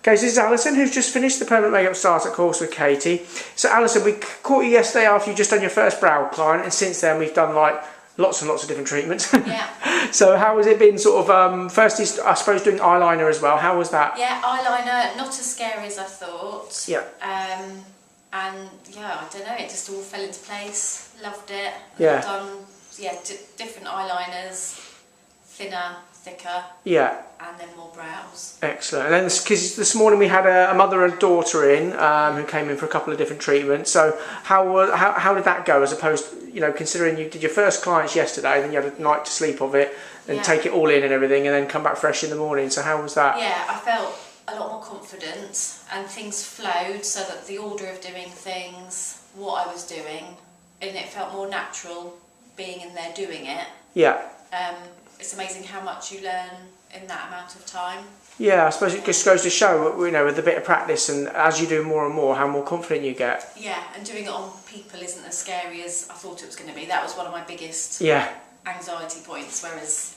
Okay, so this is Alison, who's just finished the permanent makeup starter course with Katy. So Alison, we caught you yesterday after you'd just done your first brow client, and since then we've done like lots and lots of different treatments. Yeah. So how has it been sort of, firstly I suppose doing eyeliner as well, how was that? Yeah, eyeliner, not as scary as I thought. Yeah. And yeah, I don't know, it just all fell into place, loved it. Yeah. I've done, different eyeliners, thinner, thicker. Yeah. And then more brows. Excellent. And then, because this morning we had a mother and daughter in who came in for a couple of different treatments. So how did that go? As opposed, considering you did your first clients yesterday, then you had a night to sleep of it and take it all in and everything, and then come back fresh in the morning. So how was that? Yeah, I felt a lot more confident, and things flowed so that the order of doing things, what I was doing, and it felt more natural being in there doing it. Yeah. It's amazing how much you learn in that amount of time. Yeah, I suppose it just goes to show, with a bit of practice and as you do more and more, how more confident you get. Yeah, and doing it on people isn't as scary as I thought it was going to be. That was one of my biggest anxiety points, whereas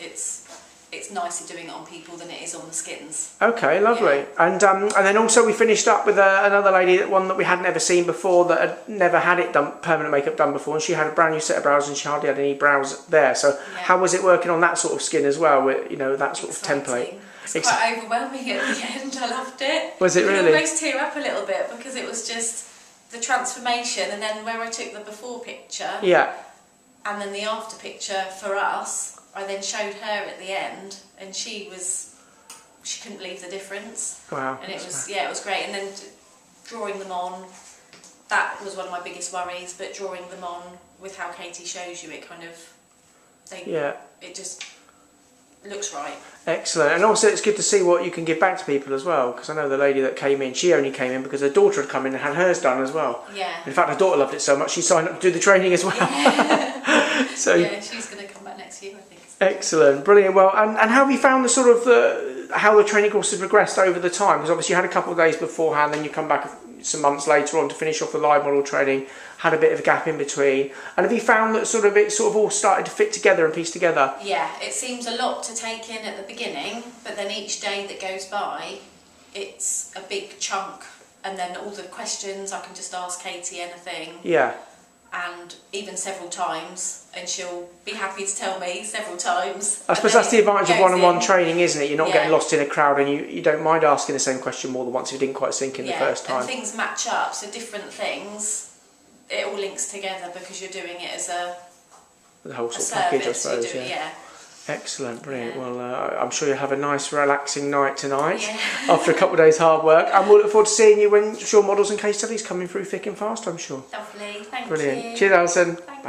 it's nicer doing it on people than it is on the skins. Okay, lovely. Yeah. And then also we finished up with another lady, one that we hadn't ever seen before, that had never had it done, permanent makeup done before, and she had a brand new set of brows and she hardly had any brows there. So how was it working on that sort of skin as well, with that sort of template? It's quite overwhelming at the end. I loved it. Was it really? You almost tear up a little bit because it was just the transformation, and then where I took the before picture and then the after picture for us, I then showed her at the end, and she couldn't believe the difference. Wow. And it was great. And then drawing them on, that was one of my biggest worries, but drawing them on with how Katy shows you, it kind of, it just looks right. Excellent. And also it's good to see what you can give back to people as well, because I know the lady that came in, she only came in because her daughter had come in and had hers done as well. Yeah. In fact, her daughter loved it so much she signed up to do the training as well. Yeah. So yeah, she's going to come back next year, I think. Excellent, brilliant. Well, and how have you found the sort of how the training course has progressed over the time? Because obviously you had a couple of days beforehand, then you come back some months later on to finish off the live model training, had a bit of a gap in between. And have you found that it all started to fit together and piece together? Yeah, it seems a lot to take in at the beginning, but then each day that goes by, it's a big chunk. And then all the questions, I can just ask Katy anything. Yeah. And even several times, and she'll be happy to tell me several times. I suppose that's the advantage of one-on-one training, isn't it? You're not getting lost in a crowd, and you don't mind asking the same question more than once if it didn't quite sink in the first time. And things match up, so different things, it all links together because you're doing it as the whole sort of package, I suppose. Excellent, brilliant. Well, I'm sure you'll have a nice, relaxing night tonight after a couple of days' hard work, and we'll look forward to seeing you when your models and case studies coming through thick and fast, I'm sure. Lovely, thank you. Brilliant. Cheers, Alison. Thanks. Bye.